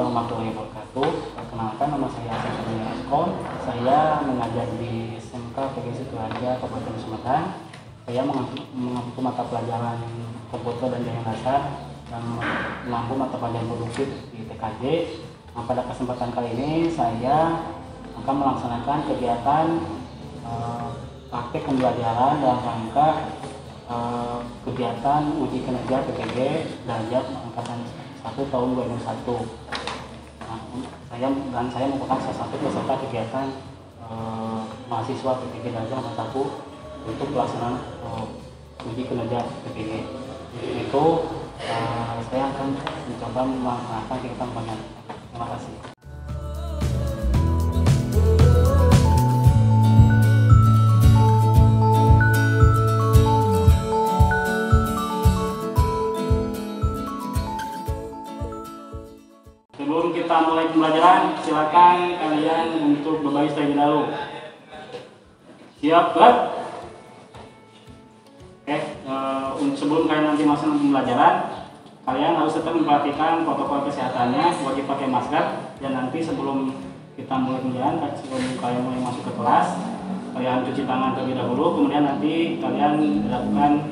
warahmatullahi wabarakatuh. Perkenalkan, nama saya Asep Askom. Saya mengajar di SMK PGRI Sidoarjo Kabupaten Sumedang. Saya mengampu mata pelajaran komputer dan jaringan dasar dan mengampu mata pelajaran produktif di TKJ. Nah, pada kesempatan kali ini saya akan melaksanakan kegiatan praktek pembelajaran dalam rangka kegiatan uji kinerja PPG derajat angkatan 1 tahun 2021. Nah, saya merupakan salah satu peserta kegiatan mahasiswa PPG derajat angkatan 1 untuk pelaksanaan uji kinerja PPG. Itu saya akan mencoba melaksanakan kegiatan banyak. Terima kasih. Sebelum kita mulai pembelajaran, silakan kalian untuk berbaris terlebih dahulu. Siap, Bud? Sebelum kalian nanti masuk ke pembelajaran, kalian harus tetap memperhatikan protokol kesehatannya, wajib pakai masker, dan nanti sebelum kita mulai pembelajaran, sebelum kalian mulai masuk ke kelas, kalian cuci tangan terlebih dahulu, kemudian nanti kalian lakukan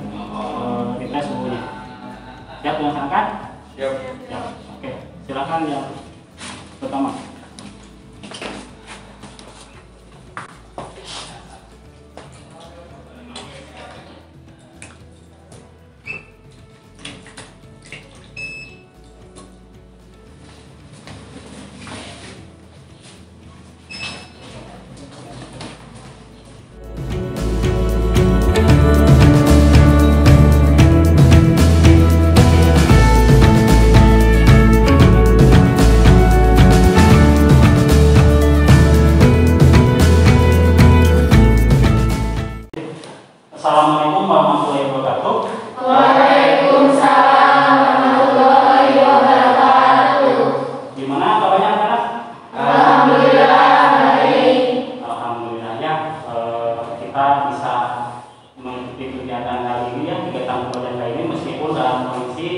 dites suhunya. Siap dilaksanakan? Siap. Siap. Oke. Silakan yang pertama. Assalamualaikum warahmatullahi wabarakatuh. Waalaikumsalam warahmatullahi wabarakatuh. Gimana kabarnya anak-anak? Alhamdulillah baik. Alhamdulillah ya, kita bisa mengikuti kegiatan kali ini ya, kegiatan pembelajaran kali ini meskipun dalam kondisi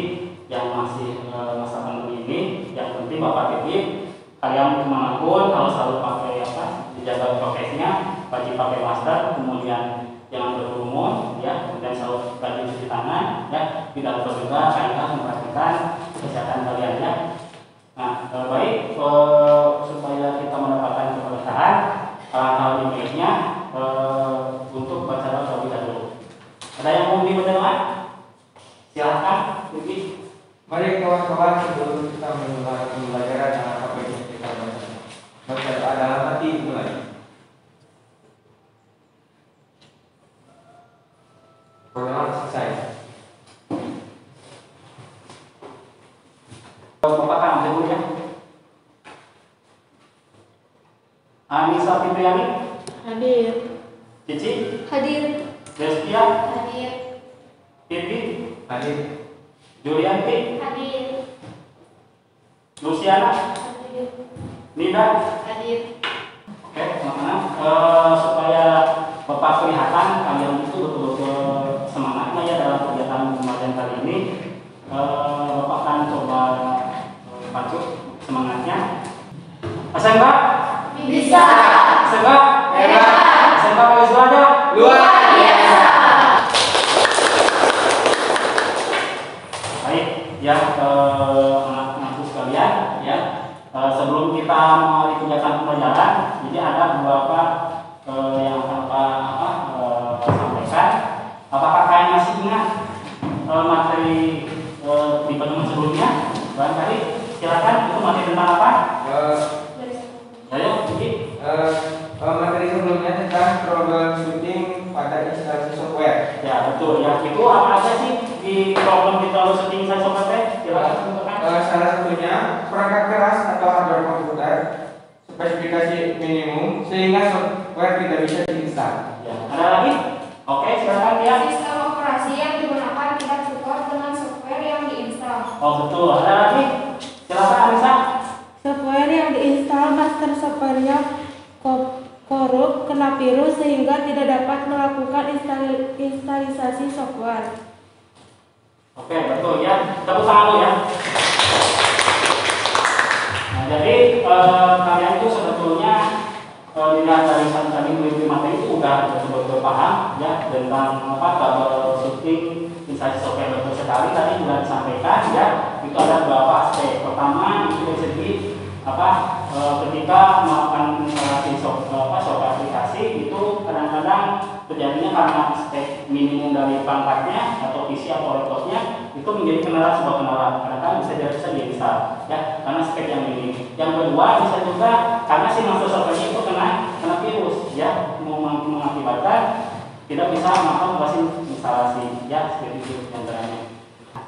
yang masih masa pandemi ini. Yang penting Bapak titip kalian kemanapun harus selalu pakai dijaga prokesnya, wajib pakai masker, kemudian jangan berkerumun ya, kemudian selalu rajin cuci tangan ya, tidak lupa juga kalian harus memperhatikan kesehatan kalian ya. Nah, baik, supaya kita mendapatkan keberkahan, alangkah lebih baiknya untuk baca doa terlebih dahulu. Ada yang mau dibaca doa? Silakan, Bibi. Mari kawan-kawan, sebelum kita memulai pembelajaran yang apa yang kita baca doa dalam hati mulai. Pertama selesai. Bapak kan dulu ya. Anissa Fitriani Hadir. Cici Hadir. Destia Hadir. Pipi Hadir. Julianti Hadir. Luciana Hadir. Nida. Hadir. Oke, teman-teman, supaya Bapak kelihatan kalian itu betul-betul semangatnya ya dalam kegiatan pembelajaran kali ini, Bapak akan coba pacu semangatnya. SMK Bisa. SMK Hebat. SMK PGRI Sidoarjo Luar biasa. Baik ya, anak-anakku sekalian ya, sebelum kita mulai kegiatan pembelajaran, jadi ada beberapa yang akan Bapak sampaikan. Apakah kalian masih ingat materi di pertemuan sebelumnya? Barangkali silakan, itu materi tentang apa? Ayo, Bibi. Materi sebelumnya tentang problem shooting pada instalasi software. Ya betul ya. Itu apa aja sih di problem kita harus setting saya sobat? Silakan tunjukkan. Salah satunya perangkat keras atau hardware komputer, spesifikasi minimum sehingga software tidak bisa diinstal. Ya, ada lagi? Oke, silakan ya. Sistem operasi yang digunakan tidak support dengan software yang diinstal. Oh betul. Ada lagi? Silakan Anissa. Software yang diinstal master software-nya korup, kena virus sehingga tidak dapat melakukan instalisasi software. Oke, betul ya. Tepuk tangan dulu ya. sampaikan ya, itu ada beberapa aspek. Pertama itu dari segi ketika melakukan instalasi software aplikasi itu kadang-kadang terjadinya karena aspek minimum dari perangkatnya atau PC atau laptopnya itu menjadi kendala sebuah kendala. Kadang-kadang bisa diinstal ya karena aspek yang ini. Yang kedua bisa juga karena si master software itu kena virus ya, mengakibatkan tidak bisa melakukan proses instalasi ya, seperti itu diantaranya.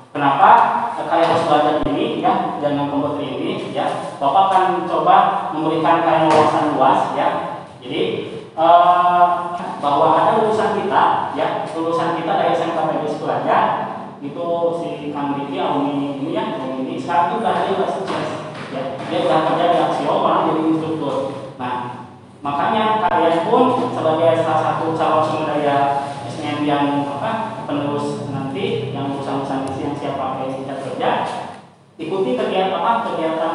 Kenapa kayak harus belajar ini ya dengan komputer ini ya, Bapak akan coba memberikan kayak wawasan luas ya. Jadi bahwa ada lulusan kita ya, lulusan kita dari SMK Pebis Pelajar itu si Kang Diki alumni ini ya, ini sekarang juga dia sudah sukses ya, dia sudah kerja di Aksio malah jadi instruktur. Nah makanya kalian pun sebagai salah satu calon sumber daya SNM yang penerus nanti yang lulusan-lulusan yang siap pakai ijazah kerja, ikuti kegiatan kebanyakan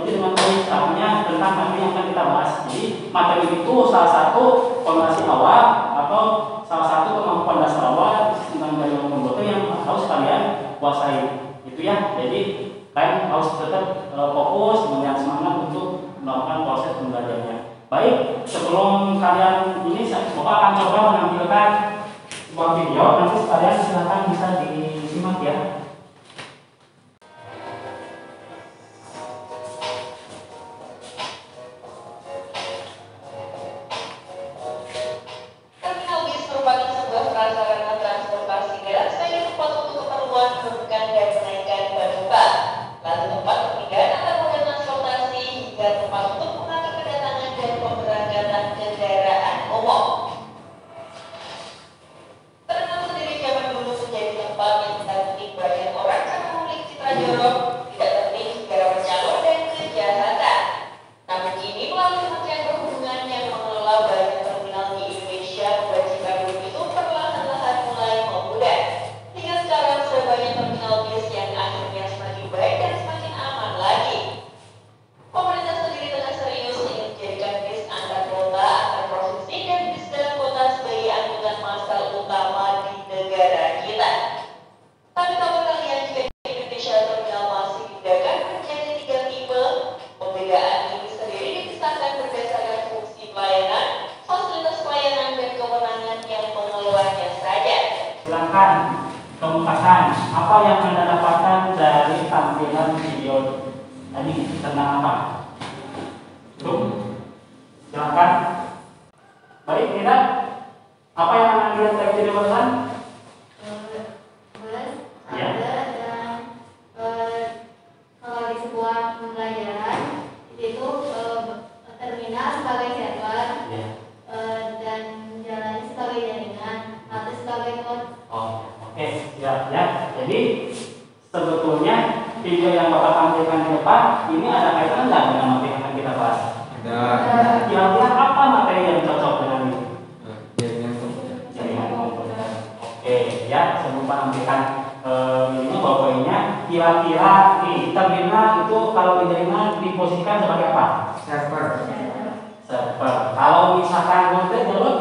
dengan baik, artinya tentang materi yang akan kita bahas. Jadi materi itu salah satu fondasi awal atau salah satu kemampuan dasar awal tentang jaringan komputer yang harus kalian kuasai itu ya. Jadi kalian harus tetap fokus dan semangat untuk melakukan proses pembelajarannya. Baik, sebelum kalian ini Bapak akan coba menampilkan sebuah video, nanti kalian silakan bisa disimak ya. Terminal bis merupakan sebuah prasarana transportasi darat sebagai tempat untuk keperluan menurunkan dan menaikkan penumpang, lalu tempat perpindahan antar moda transportasi hingga tempat untuk mengatur kedatangan dan pemberangkatan kendaraan umum. Terminal sendiri zaman dulu menjadi tempat yang ditakuti banyak orang karena memiliki citra jorok, tidak tertib, segala penyalur dan kejahatan. Namun kini melalui Kementerian Perhubungan yang mengelola banyak terminal di Indonesia, kewajiban itu perlahan-lahan mulai memudar. Hingga sekarang sudah banyak terminal bis yang akhirnya semakin baik dan semakin aman lagi. Pemerintah sendiri tengah serius ingin menjadikan bis antar kota, antar provinsi dan bis dalam kota sebagai angkutan massal utama di negara kita. Tapi tahukah kalian jika di Indonesia terminal masih dibedakan menjadi 3 tipe? Pembedaan ini sendiri dipisahkan berdasarkan fungsi pelayanan, fasilitas pelayanan dan kewenangan yang mengelolanya saja. Silakan kemukakan apa yang Anda dapatkan dari tampilan video tadi tentang apa? Silakan. Baik, tidak. Apa yang Anda lihat dari video barusan? Ya. Kalau di sebuah pembelajaran itu terminal sebagai server Ya. dan jalannya sebagai jaringan atau sebagai port. Oh, oke, siap ya. Jadi sebetulnya video yang Bapak tampilkan di depan ini ada kaitan nggak dengan materi yang akan kita bahas? Ada Kira-kira apa materi yang cocok dengan ini? jaringan komputer. Jaringan komputer. Oke, ya sebelum Pak tampilkan ini powerpointnya, kira-kira di terminal itu kalau di jaringan diposisikan sebagai apa? Server. Server. Kalau misalkan router jalur,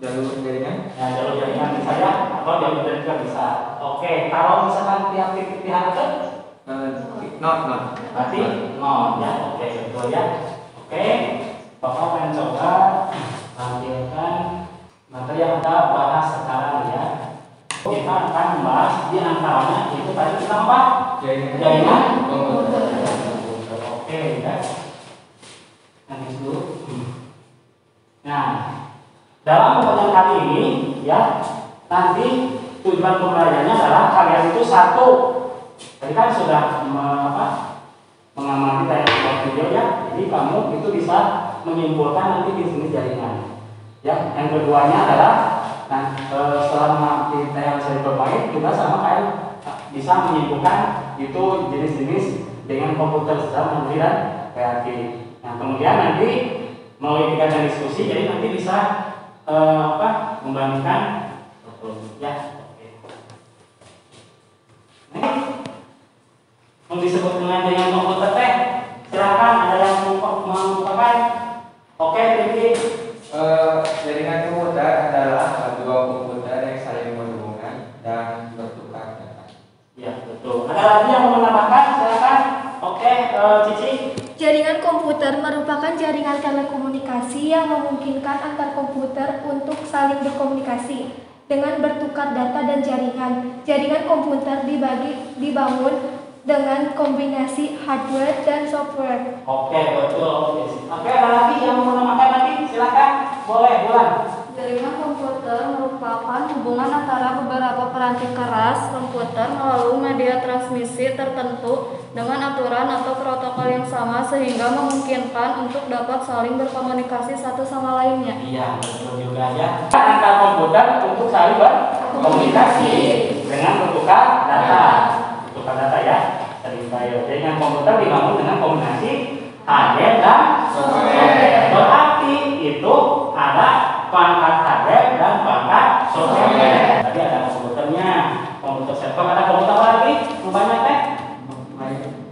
Jalur jaringan. ya jalur jaringan bisa ya, atau jalur jaringan juga bisa. Oke, kalau misalkan pihak ke Not. berarti nol ya. Oke, betul ya. Oke, Bapak akan coba tampilkan materi yang kita bahas sekarang ya. Kita akan membahas di antaranya itu tadi kita apa? Jaringan komputer. Oke ya. Nanti dulu. Nah, dalam pembelajaran kali ini ya, nanti tujuan pembelajarannya adalah kalian itu satu. Tadi kan sudah mengamati tayangan video ya, jadi kamu itu bisa menyimpulkan nanti jenis jaringan. Ya, yang keduanya adalah setelah mengamati tayangan saya bermain juga sama kalian bisa menyimpulkan itu jenis-jenis dengan komputer secara mandiri dan kreatif. Nah, kemudian nanti melalui kegiatan diskusi, jadi nanti bisa membandingkan ya. Mau disebut dengan komputer teh, silakan ada yang mengungkapkan. Oke, Riki. Jaringan komputer adalah dua komputer yang saling berhubungan dan bertukar data. Ya, betul. lagi yang mau menambahkan? Silakan. Oke, Cici. Jaringan komputer merupakan jaringan telekomunikasi yang memungkinkan antar komputer untuk saling berkomunikasi dengan bertukar data dan jaringan. Jaringan komputer dibangun dengan kombinasi hardware dan software. Oke, betul. Oke, ada lagi yang mau menambahkan lagi? Silakan. Boleh, Bulan. Jaringan komputer merupakan hubungan antara beberapa perangkat keras komputer melalui media transmisi tertentu dengan aturan atau protokol yang sama sehingga memungkinkan untuk dapat saling berkomunikasi satu sama lainnya. Iya, betul juga ya. Antar komputer untuk saling berkomunikasi dengan bertukar data. Bertukar data ya. Jaringan komputer dibangun dengan kombinasi hardware dan software. Berarti itu ada perangkat hardware dan perangkat software. Tadi ada komputernya, komputer server, ada komputer apa lagi? Banyak teh.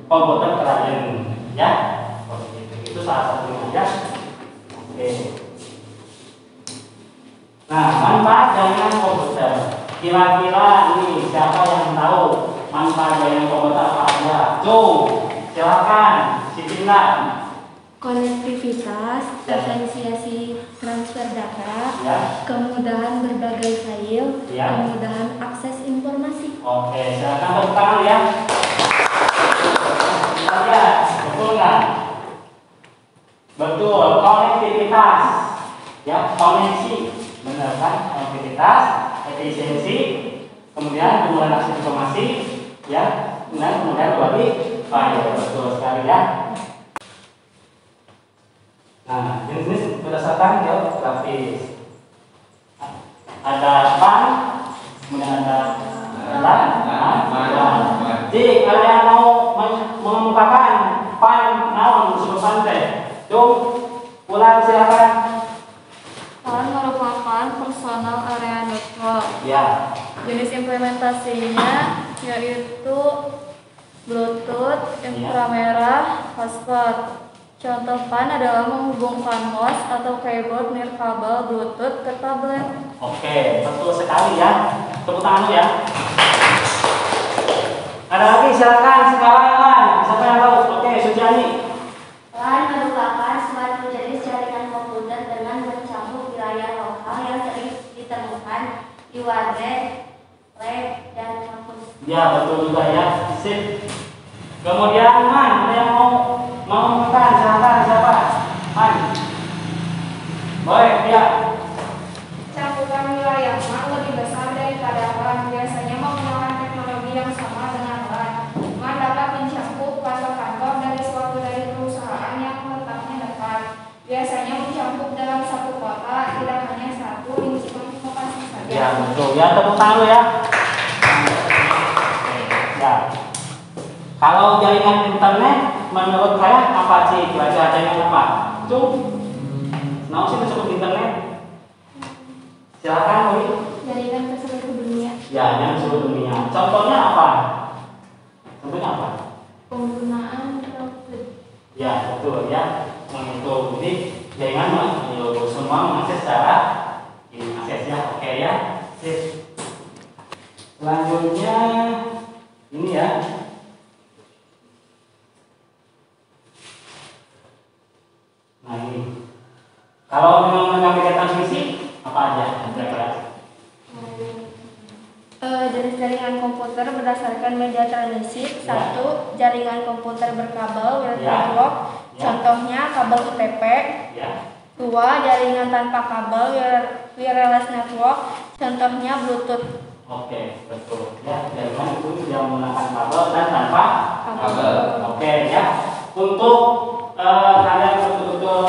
Komputer klien, ya. Itu salah satunya ya. Oke. Nah, manfaat jaringan komputer. Kira-kira ini siapa yang tahu manfaat jaringan komputer apa aja? Silakan, Siti Indah. Konektivitas, efisiensi transfer data, Ya. kemudahan berbagai file, Ya. kemudahan akses informasi. Oke, silakan tepuk tangan ya. Kita lihat, betul nggak? Betul, konektivitas, ya, koneksi, benar kan? Konektivitas, efisiensi, kemudian kemudahan akses informasi, ya, kemudian berbagi file, betul sekali ya. Nah, jenis-jenis berdasarkan geografis. Ada pan, kemudian ada Jadi kalau yang mau mengemukakan pan naon disebut pantai, Bulan silakan. PAN merupakan personal area network. Ya. Jenis implementasinya yaitu Bluetooth, inframerah, hotspot. Contoh PAN adalah menghubungkan mouse atau keyboard nirkabel Bluetooth ke tablet. Oke, betul sekali ya. Tepuk tangan dulu ya. Ada lagi silakan sekarang yang lain. Siapa yang tahu? Oke, Suciani. PAN merupakan suatu jenis jaringan komputer dengan mencakup wilayah lokal yang sering ditemukan di warnet, lab, dan kampus. Ya, betul juga ya. Sip. Kemudian Man, ada yang mau mengumumkan? Silakan siapa? Man. Boleh, ya. Cakupan wilayah MAN lebih besar daripada LAN, biasanya menggunakan teknologi yang sama dengan LAN. MAN dapat mencakup kantor-kantor dari perusahaan yang letaknya dekat. Biasanya mencakup dalam satu kota, tidak hanya satu lingkungan lokasi saja. Ya, betul. Ya, tepuk tangan dulu ya. Ya. Kalau jaringan internet menurut kalian apa sih? Kira-kira jaringan apa? Nah, sih disebut internet. Silakan, Wi. Jaringan ke seluruh dunia. Ya, yang seluruh dunia. Contohnya apa? Contohnya apa? Penggunaan router. Ya, betul ya. Untuk jadi jaringan semua mengakses secara ini aksesnya. Oke ya. Sip. Selanjutnya ini ya. Nah ini. Kalau memang mengambil transmisi apa aja? Kira-kira? Jenis jaringan komputer berdasarkan media transmisi. Satu, jaringan komputer berkabel wired network. Contohnya kabel UTP. Dua, jaringan tanpa kabel wireless network. Contohnya Bluetooth. Oke, betul. Ya, jaringan itu yang menggunakan kabel dan tanpa kabel. Oke ya. Untuk kalian betul-betul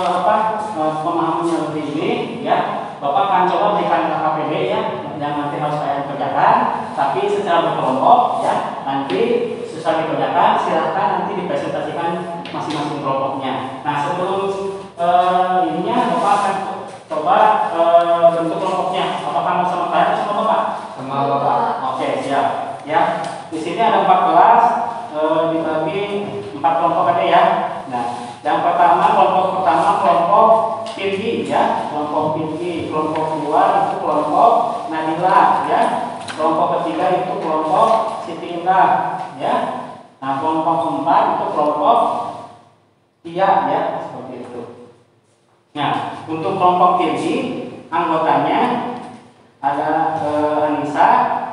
pemahamannya lebih ini ya, Bapak akan coba berikan KKPD ya, yang nanti harus kalian kerjakan, tapi secara berkelompok ya. Nanti susah dikerjakan, silahkan nanti dipresentasikan masing-masing kelompoknya. Nah, sebelum ininya Bapak akan coba bentuk kelompoknya. Apakah mau sama kalian atau sama Bapak? Sama Bapak. Oke, siap. Ya, di sini ada 4 kelas, dibagi 4 kelompok aja ya. Nah, yang pertama kelompok tinggi ya, kelompok tinggi, kelompok luar itu kelompok Nadila ya, kelompok ketiga itu kelompok Siti 3 ya. Nah, kelompok 4 itu kelompok 3 ya, seperti itu. Nah, untuk kelompok ini anggotanya ada Anissa,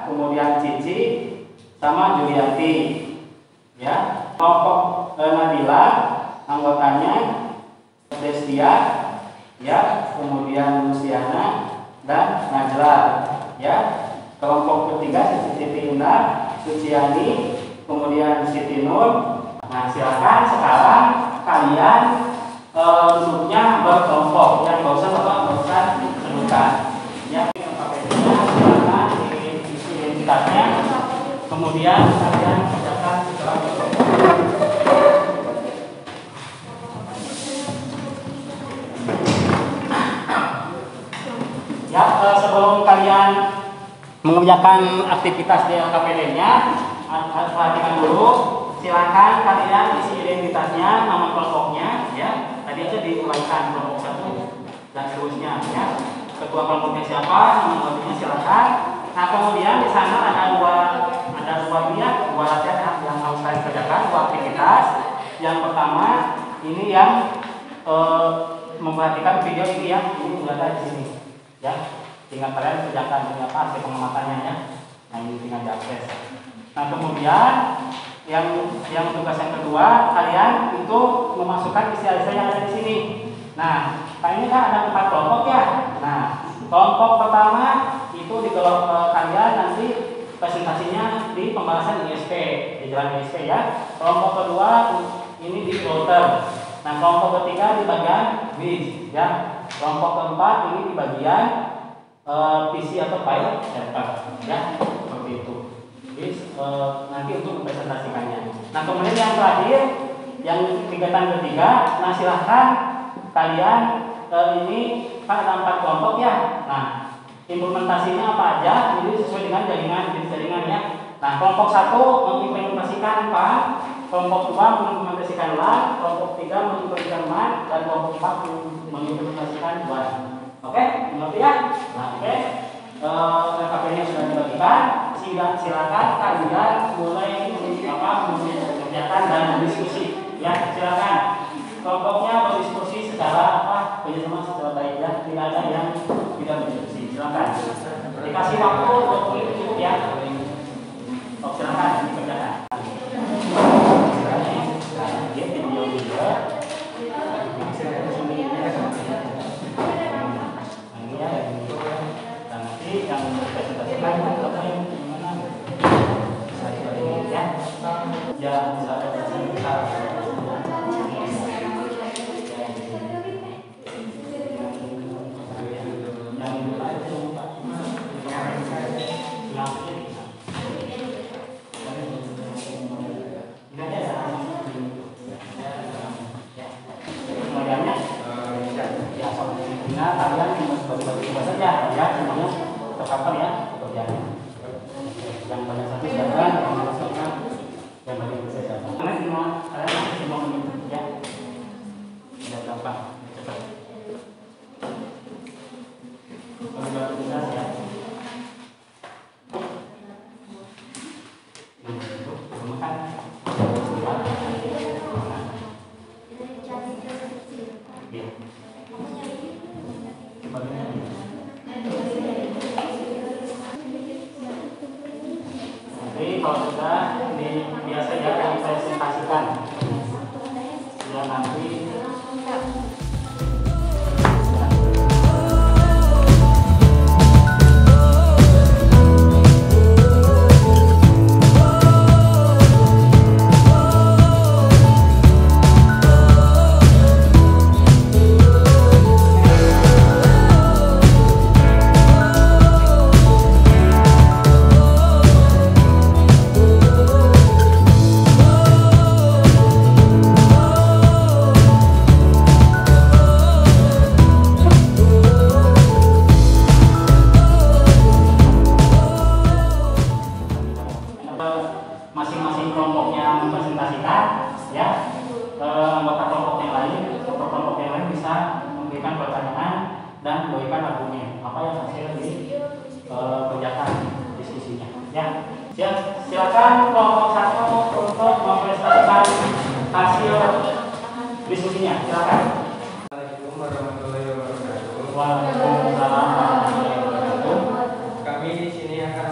kemudian Cici, sama Julianti ya. Kelompok Nabila anggotanya Destia ya, kemudian Luciana dan Najla ya. Kelompok ketiga Siti Indah, Suciani, kemudian Siti Nur. Nah, silakan sekarang kalian duduknya berkelompok, yang nggak usah sebutkan ya. Silakan diisi identitasnya, kemudian kalian kerjakan secara berkelompok. Ya, sebelum kalian mengerjakan aktivitas di LKPD-nya, perhatikan dulu. Silakan kalian isi identitasnya, nama kelompoknya, ya. Tadi aja diuraikan kelompok 1 dan seterusnya, ya. Ketua kelompoknya siapa, nama kelompoknya silakan. Nah, kemudian di sana ada dua latihan yang harus kalian kerjakan, 2 aktivitas. Yang pertama ini yang memperhatikan video ini ya, ini sudah ada di sini, ya. Tinggal kalian kerjakan ini apa hasil pengamatannya ya. Nah, ini tinggal diakses. Nah, kemudian yang tugas yang kedua, kalian itu memasukkan isi-isi yang ada di sini. Nah, ini kan ada 4 kelompok ya. Nah, kelompok pertama itu di kelompok kalian nanti presentasinya di pembahasan ISP, di jalan ISP ya. Kelompok kedua ini di router. Nah, kelompok ketiga di bagian WIS ya. Kelompok keempat ini di bagian PC atau file server ya, seperti itu. Nanti untuk mempresentasikannya. Nah, kemudian yang terakhir, yang kegiatan ketiga, nah silahkan kalian ini kan ada 4 kelompok ya. Nah, implementasinya apa aja? Ini sesuai dengan jaringan ya. Nah, kelompok 1 mengimplementasikan PAN, kelompok 2 mengimplementasikan LAN, kelompok 3 mengimplementasikan MAN, dan kelompok 4 mengimplementasikan WAN. Oke, mengerti ya? Nah, oke. LKP-nya sudah dibagikan. Silakan kalian mulai mengerjakan dan berdiskusi ya. Silakan kelompoknya berdiskusi secara kerjasama secara baik ya. Tidak ada yang tidak berdiskusi. Silakan. Dikasih waktu 20 menit cukup ya. Silakan dikerjakan. Ya, bisa ada kalian bagi-bagi tugas saja ya, semuanya tercover ya pekerjaannya. Yang banyak satu silakan, yang masukkan, yang banyak bisa silakan. Karena semua kalian masih semua menit ya, tidak gampang, cepat. Bagi-bagi tugas ya. Kalau sudah biasa ya presentasikan ya nanti masing-masing kelompoknya mempresentasikan ya, anggota kelompok yang lain bisa memberikan pertanyaan dan memberikan argumen apa yang hasil di kerjakan diskusinya ya. Siap. Silakan kelompok 1 untuk mempresentasikan hasil diskusinya. Silakan. Assalamualaikum warahmatullahi wabarakatuh. Waalaikumsalam warahmatullahi wabarakatuh. Kami di sini akan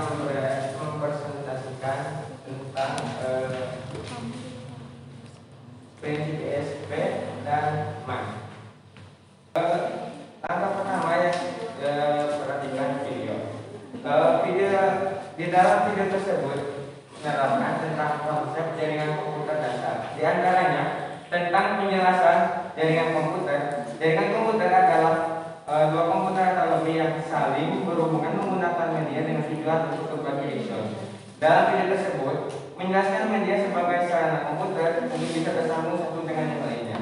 mempresentasikan tentang prinsip ISP dan MAN. Langkah pertama ya, perhatikan video. Di dalam video tersebut menerapkan tentang konsep jaringan komputer dasar. Di antaranya tentang penjelasan jaringan komputer. Jaringan komputer adalah dua komputer atau lebih yang saling berhubungan menggunakan media dengan tujuan untuk berbagi action. Dalam video tersebut menjelaskan media sebagai sarana komputer untuk bisa bersambung satu dengan yang lainnya.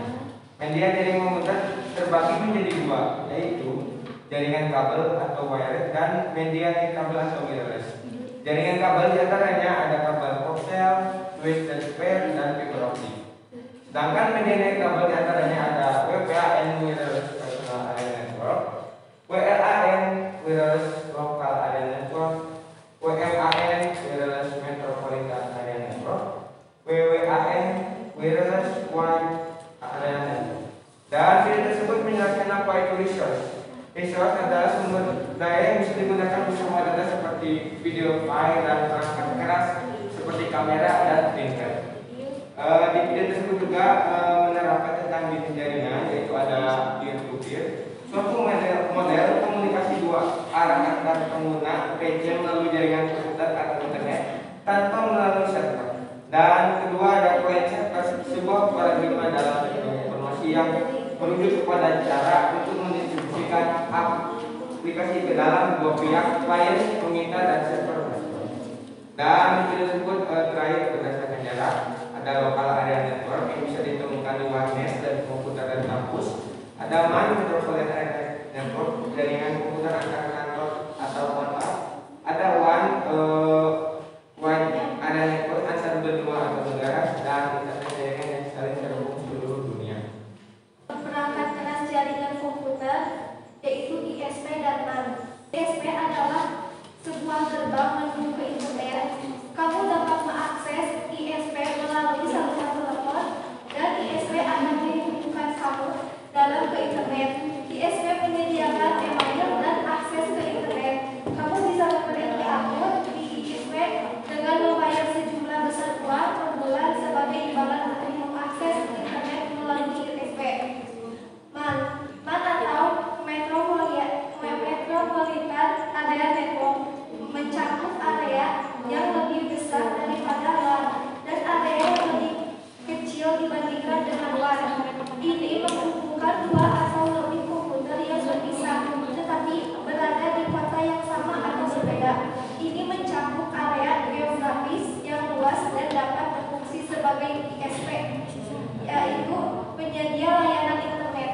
Media jaringan komputer terbagi menjadi dua, yaitu jaringan kabel atau wired dan media kabel atau wireless. Jaringan kabel diantaranya ada kabel koaxial, USB, dan fiber optik. Sedangkan media kabel diantaranya ada WPAN wireless personal area network, WLAN wireless local area network, WMAN wireless metropolitan area network, WWAN wireless wide area network. Dan video tersebut menjelaskan apa itu resource. Resource adalah sumber daya yang bisa digunakan untuk semua data seperti video file dan perangkat keras seperti kamera dan printer. Di video tersebut juga menerapkan tentang bisnis jaringan, yaitu ada peer-to-peer, suatu model komunikasi dua arah antar pengguna PC melalui jaringan komputer atau internet tanpa melalui server. Dan kedua ada client server, sebuah paradigma dalam informasi yang merujuk kepada cara untuk mendistribusikan aplikasi ke dalam dua pihak, klien, pengguna, dan server. Dan video tersebut terakhir berdasarkan jarak. Ada local area network yang bisa ditemukan di warnet dan komputer dan kampus. Ada MAN metropolitan area network, jaringan komputer antar kantor atau kota. Ada WAN wide area network antar benua atau negara, dan internet jaringan yang saling terhubung seluruh dunia. Perangkat keras jaringan komputer yaitu ISP dan MAN. ISP adalah sebuah gerbang menuju ke internet. Kamu dapat mengakses ISP melalui saluran telepon, dan ISP akan menghubungkan kamu dalam ke internet. ISP menyediakan email dan akses ke internet. Kamu bisa memiliki akun di ISP dengan membayar sejumlah besar uang per bulan sebagai imbalan untuk mengakses internet melalui ISP. MAN atau metropolitan area network mencakup area yang lebih besar daripada LAN dan area yang lebih kecil dibandingkan dengan LAN. Ini menghubungkan dua atau lebih komputer yang berpisah tetapi berada di kota yang sama atau berbeda. Ini mencakup area geografis yang luas dan dapat berfungsi sebagai ISP, yaitu penyedia layanan internet.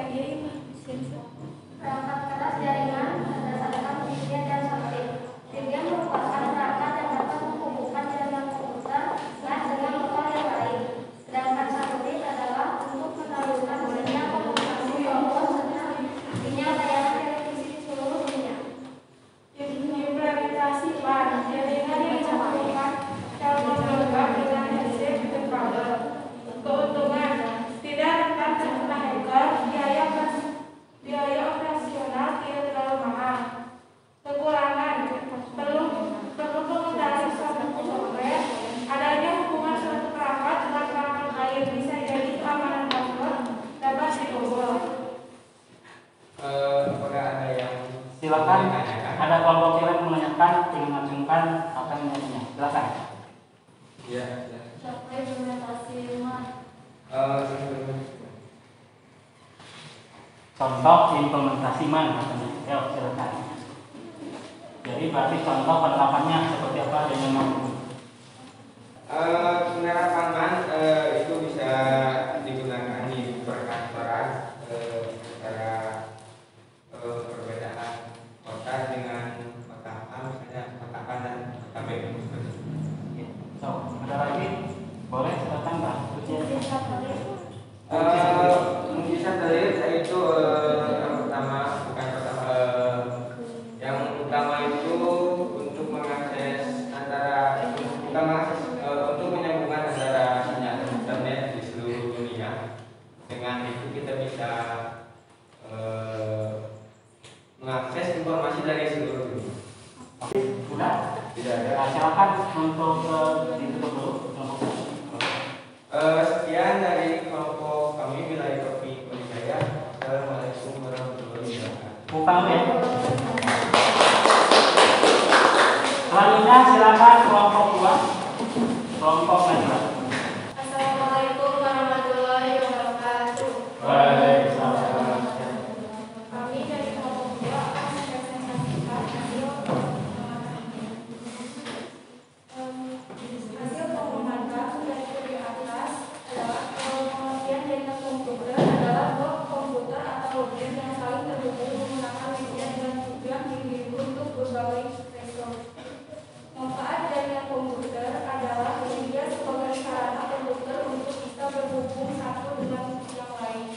Perangkat keras jaringan berdasarkan Debian dan Subnet. Debian merupakan perangkat yang dapat menghubungkan jaringan komputer dengan lokal yang lain. Sedangkan Subnet adalah untuk menalurkan sinyal komunikasi telepon serta sinyal layanan televisi di seluruh dunia. Implementasi MAN, jaringan yang menghubungkan telepon genggam dengan headset dan kabel. Keuntungan, tidak rentan terkena hacker, biaya operasional tidak terlalu mahal. Kekurangan, perlu pengendali suatu software, adanya hubungan suatu perangkat dengan perangkat lain, bisa jadi keamanan password dapat dibobol. Apakah ada yang Silakan. Ada kelompok yang menanyakan, ingin mengajukan akan menanya. Silakan. Ya. Sampai implementasi MAN. Contoh implementasi MAN katanya. Ya, silakan. Jadi berarti contoh penerapannya seperti apa dengan MAN? Penerapan MAN itu bisa digunakan di perkantoran secara perbedaan kota dengan kota A, misalnya kota A dan kota B. So, ada lagi? Boleh silakan Mbak. Mungkin dalil yaitu yang pertama bukan pertama, yang utama itu untuk mengakses antara bukan mengakses tangan ya. Selanjutnya silakan kelompok 2. Kelompok Najwa. Assalamualaikum warahmatullahi wabarakatuh. Waalaikumsalam. Kami dari kelompok 2 akan mempresentasikan hasil pembahasan dari di atas adalah pengertian jaringan komputer adalah blok komputer atau objek yang saling terhubung menggunakan media dengan tujuan untuk berbagai resource. Manfaat jaringan komputer adalah media sebagai sarana komputer untuk bisa berhubung satu dengan yang lain.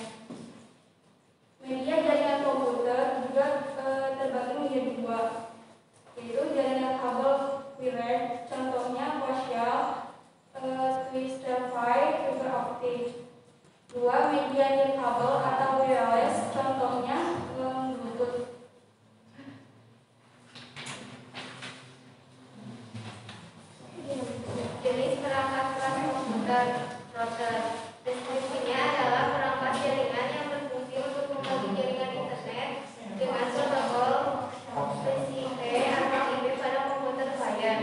Media jaringan komputer juga terbagi menjadi 2, yaitu jaringan kabel wired, contohnya koaksial, twisted fiber optik. 2. Media nirkabel atau wireless, contohnya Bluetooth. Jenis perangkat kelas komputer router. Deskripsinya adalah perangkat jaringan yang berfungsi untuk membagi jaringan internet dengan protokol TCP atau IP pada komputer klien.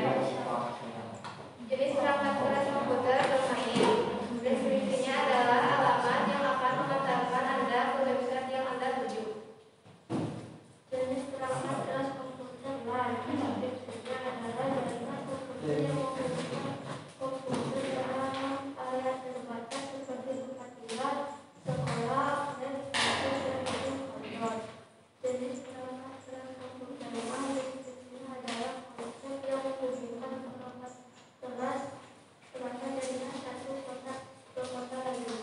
Jenis perangkat kelas komputer domain. Deskripsinya adalah alamat yang akan mengantarkan Anda ke website yang Anda tuju. Jenis perangkat kelas komputer LAN. Deskripsinya adalah jaringan komputer yang menghubungkan komputer dalam area terbatas seperti tempat tinggal, sekolah, dan kantor. Jenis perangkat kelas komputer LAN. Deskripsinya adalah komputer yang menghubungkan perangkat kelas jaringan satu kota ke kota lain.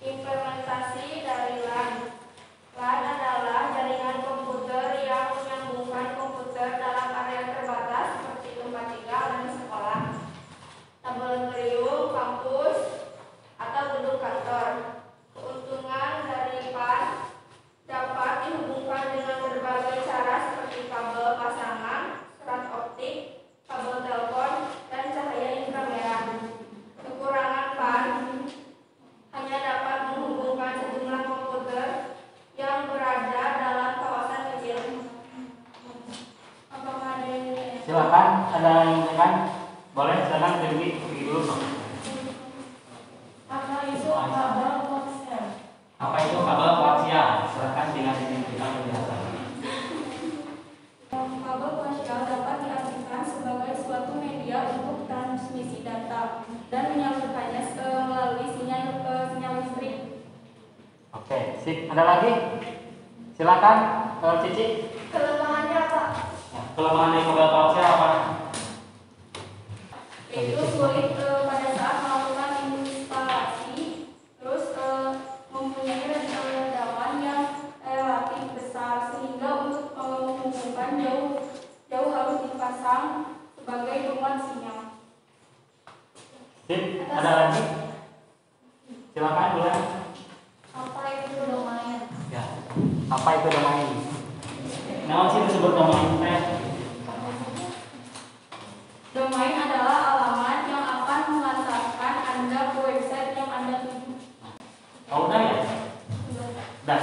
Implementasi dari LAN. LAN adalah jaringan komputer yang menyambungkan komputer dalam area terbatas seperti tempat tinggal dan sekolah, laboratorium, kampus, atau gedung kantor. Keuntungan dari LAN dapat dihubungkan dengan berbagai cara seperti kabel pasangan, serat optik, kabel telepon, dan cahaya inframerah. Kekurangan LAN hanya dapat menghubungkan sejumlah komputer yang berada dalam kawasan kecil. Apakah ada yang Silakan, ada yang menanyakan? Boleh, silakan pergi dulu. Apa itu kabel koaksial? Apa itu kabel koaksial? Silakan dengan kita penjelasan. Kabel koaksial dapat diartikan sebagai suatu media untuk transmisi data dan menyalurkannya melalui sinyal listrik. Oke, sip. Ada lagi? Silakan, Cici. Kelemahannya apa? Ya, kelemahan dari kabel koaksial apa? Yaitu sulit pada saat melakukan instalasi, terus mempunyai rendawan yang relatif besar sehingga untuk menghubungkan jauh harus dipasang sebagai penguat sinyal. Sip. Ada lagi? Silakan, boleh. Apa itu domain? Ya. Apa itu domain? Nah, sih disebut domain teh. Domain adalah alamat yang akan mengantarkan Anda ke website yang Anda tuju. Oh, udah ya? Udah.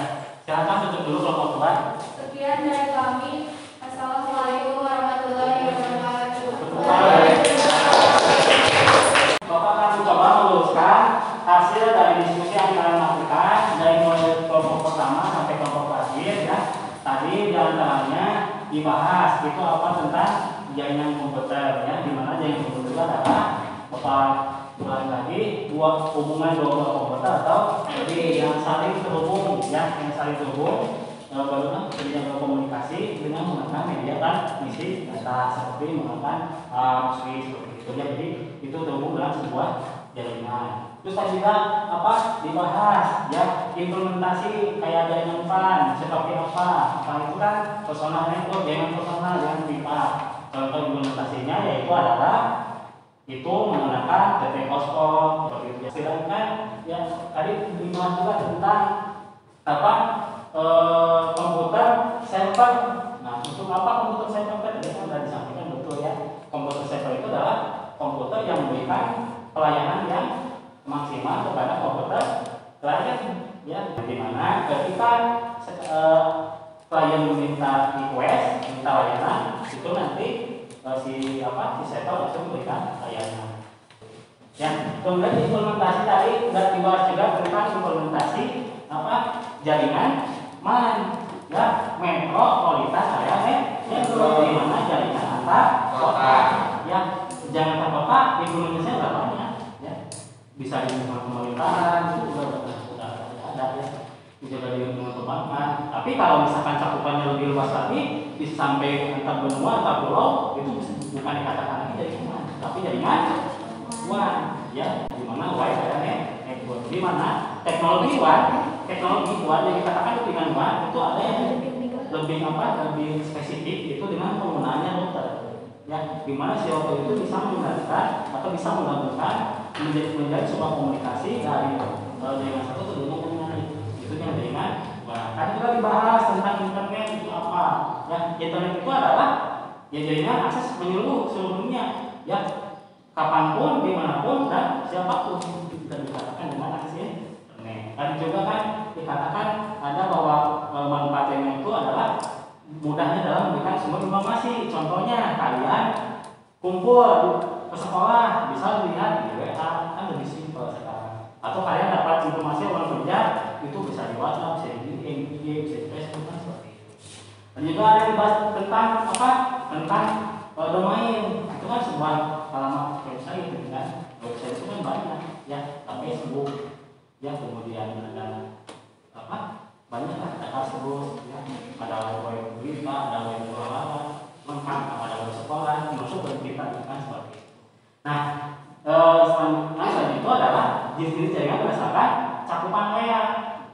Silakan tutup dulu kelompok 2. Sekian dari kami. Assalamualaikum warahmatullahi wabarakatuh. Bapak akan mencoba meluruskan hasil dari diskusi yang kalian lakukan dari mulai kelompok pertama sampai kelompok akhir ya. Tadi diantaranya dibahas itu apa tentang jaringan komputer ya, di mana jaringan komputer itu adalah Bapak ulangi lagi hubungan dua komputer atau jadi yang saling terhubung ya, yang saling terhubung bagaimana terjadi komunikasi dengan menggunakan media transmisi data seperti menggunakan switch seperti itu ya. Jadi itu terhubung dalam sebuah jaringan. Terus tadi juga apa dibahas ya, implementasi kayak jaringan PAN seperti apa itu kan personal network, jaringan personal dengan pipa. Contoh implementasinya yaitu adalah itu menggunakan TP hotspot seperti itu. Sedangkan ya tadi dibahas juga tentang apa komputer server. Nah, untuk apa komputer server? Tadi kan sudah disampaikan betul ya. Komputer server itu adalah komputer yang memberikan pelayanan yang maksimal kepada komputer klien, ya. Di mana ketika klien meminta request, minta layanan, itu nanti si setor langsung memberikan layanan. Ya, kemudian implementasi tadi sudah dibahas juga tentang implementasi jaringan MAN, ya, metropolitan area network, di mana jaringan antar kota, ya. Jangan antar kota di Indonesia sudah banyak, ya. Bisa di lingkungan pemerintahan itu juga sudah ada, ya. Juga di lingkungan perbankan. Tapi kalau misalkan cakupannya lebih luas lagi, bisa sampai antar benua, antar pulau, itu bukan dikatakan lagi jaringan, tapi jaringan WAN, ya, di mana wide area network, di mana teknologi WAN yang dikatakan dengan WAN itu ada yang lebih spesifik, itu dengan penggunaannya router, ya, di mana si router itu bisa mengendalikan atau bisa menggabungkan menjadi sebuah komunikasi dari jaringan satu ke jaringan yang lain. Itu yang jaringan WAN. Tadi juga dibahas tentang internet itu apa, ya. Internet itu adalah ya jaringan akses menyeluruh seluruh dunia, ya, kapanpun, dimanapun, dan siapapun bisa dikatakan dengan akses internet. Tadi juga kan dikatakan ada bahwa manfaatnya itu adalah mudahnya dalam memberikan sumber informasi. Contohnya kalian kumpul ke sekolah bisa dilihat di WA, kan lebih simpel sekarang. Atau kalian dapat informasi orang kerja itu bisa di WhatsApp, bisa di IG, bisa di Facebook, kan seperti itu. Dan juga ada yang dibahas tentang domain. Itu kan sebuah alamat website, gitu kan. Website itu kan banyak, ya, Facebook, ya, kemudian ada banyak lah, ada Facebook, ya, ada web berita, ada web olahraga, lengkap, ada web sekolah, termasuk web kita, kan seperti itu. Nah, selanjutnya itu adalah jenis-jenis jaringan berdasarkan cakupan area.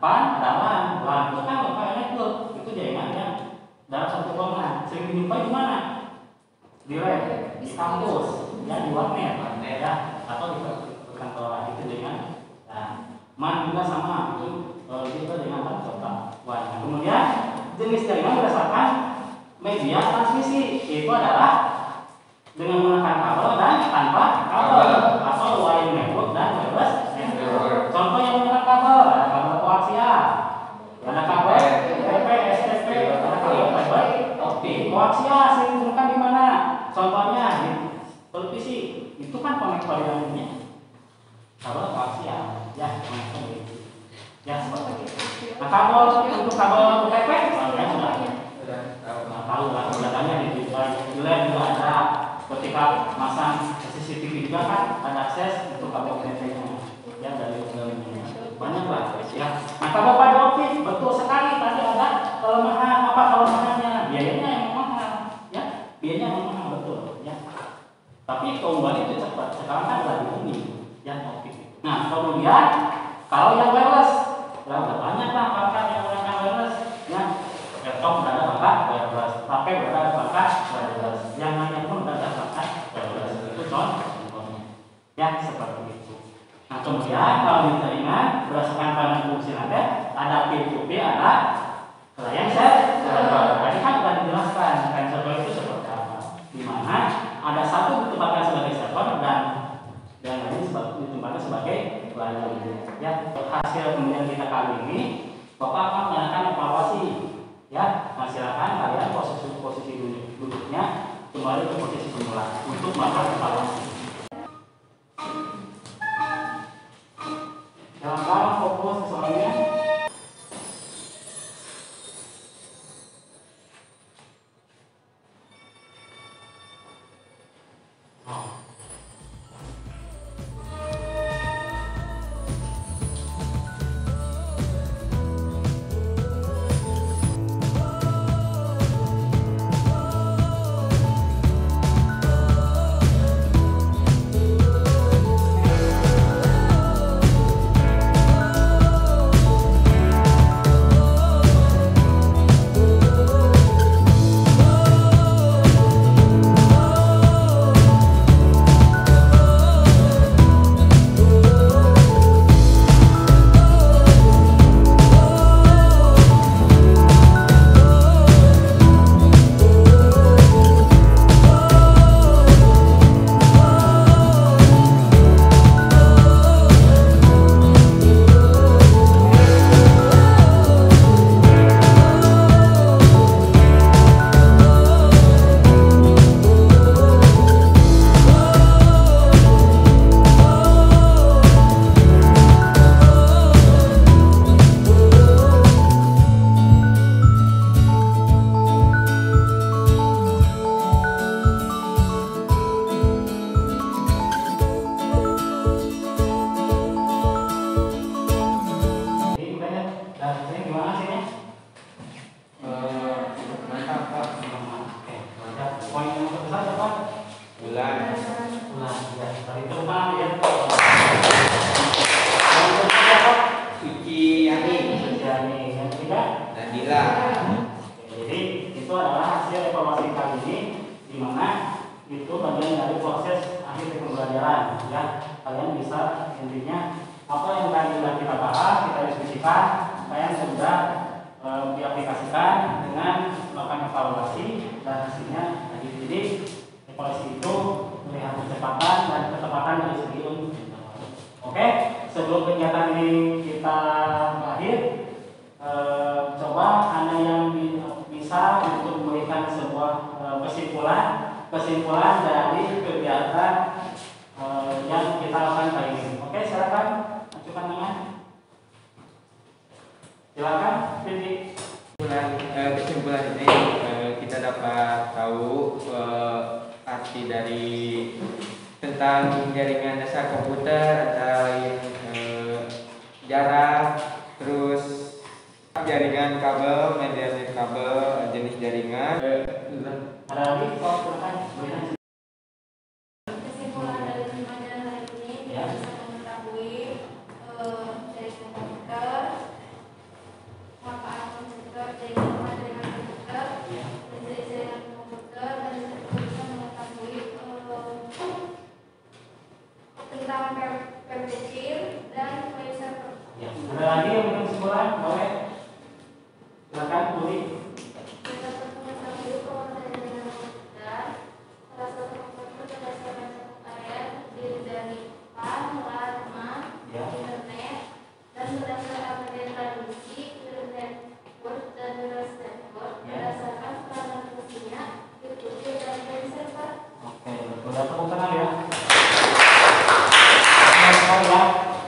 PAN adalah WAN, itu kan area network, itu jaringan yang dalam satu ruangan. Sering dijumpai di mana? Di lab, di kampus, ya, di warnet, ya, atau di perkantoran, itu jaringan. Nah, MAN juga sama, itu juga dengan kota WAN. Kemudian jenis jaringan berdasarkan media transmisi, itu adalah dengan menggunakan kabel dan tanpa kabel, atau wiring network dan wireless network. Contoh yang menggunakan kabel, ada kabel koaksial, ada kabel PP, STP, ada kabel fiber optik. Koaksial sering digunakan di mana? Contohnya di televisi, itu kan konektor yang umumnya kabel koaksial, ya, konektor itu, ya, seperti itu. Nah, kabel untuk kabel PP, ya sudah tahu lah, datanya di lab juga ada. Ketika masang CCTV juga kan ada akses untuk kabel PP-nya, ya, dari banyak lah, ya. Nah, kabel fiber optik betul sekali tadi ada kelemahannya, biayanya yang mahal, ya, biayanya yang mahal, betul, ya. Tapi keunggulannya itu cepat. Sekarang kan lagi booming, ya, optik. Nah, kemudian kalau yang wireless, ya, banyak lah perangkat yang menggunakan wireless, ya. Laptop berada perangkat wireless, HP berada perangkat wireless, yang lainnya pun berada perangkat wireless. Itu contohnya, ya, seperti itu. Nah, kemudian kalau di jaringan berdasarkan panel fungsi ada P2P, ada client server. Tadi kan sudah dijelaskan client server itu seperti apa, di mana ada satu ditempatkan sebagai server dan yang lain ditempatkan sebagai client, ya. Hasil kemudian kita kali ini Bapak akan menggunakan evaluasi, ya. Nah, silakan kalian posisi duduknya kembali ke posisi semula untuk melakukan evaluasi. Silakan fokus ke soalnya. di mana itu bagian dari proses akhir dari pembelajaran ya. Kalian bisa intinya apa yang tadi sudah kita bahas, kita diskusikan, kalian sudah diaplikasikan dengan melakukan evaluasi dan hasilnya tadi. Jadi evaluasi itu melihat kecepatan dan ketepatan dari segi unit. Oke, sebelum kegiatan ini kita berakhir, coba Anda yang bisa untuk memberikan sebuah kesimpulan dari kegiatan yang kita lakukan kali ini. Oke, silakan ajukan tangan. Silakan, Vivi. Kesimpulan ini kita dapat tahu arti dari tentang jaringan dasar komputer, antara lain jarak, terus jaringan kabel, medianet kabel, jenis jaringan. Ada lagi? Silakan. Kesimpulan dari pembelajaran hari ini kita bisa mengetahui jaringan komputer, manfaat komputer, jaringan komputer, jaringan komputer, dan juga bisa mengetahui tentang pem kecil dan file server. Ya, ada lagi yang ingin kesimpulan? Boleh. Silakan, Budi. Kita perlu mengetahui bahwa jaringan komputer salah satu komputer berdasarkan area terdiri dari RAM, internet, dan berdasarkan media transmisi, network dan network berdasarkan peranan fungsinya, diikuti dan file server. Oke, betul. Tepuk tangan ya. Ya.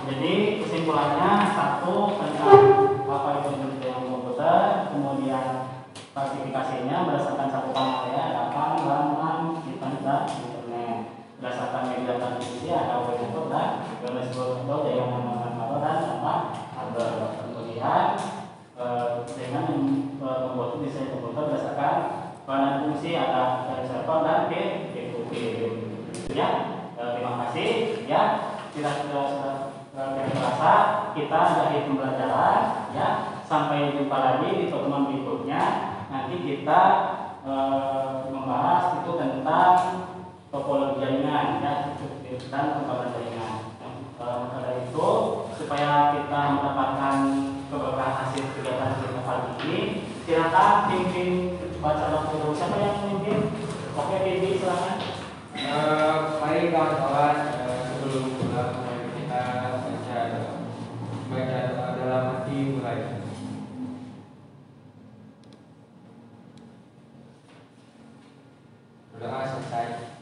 Jadi kesimpulannya satu tentang apa itu jaringan komputer, kemudian klasifikasinya berdasarkan cakupan area ada RAM, internet, berdasarkan media transmisi ada web network dan network yang menggunakan kabel dan kabel. Kemudian dengan membuat desain komputer berdasarkan peranan fungsi ada dari server dan DVP. Ya, terima kasih ya. Tidak terasa kita dari pembelajaran ya. Sampai jumpa lagi di pertemuan berikutnya. Nanti kita membahas itu tentang topologi jaringan ya, dan pembagian jaringan. Karena itu supaya kita mendapatkan keberkahan hasil kegiatan kita pagi ini, silakan pimpin baca doa. Siapa yang memimpin? Oke, Bibi silakan. Mari kawan-kawan, sebelum pulang kita baca doa dalam hati mulai. Doa selesai.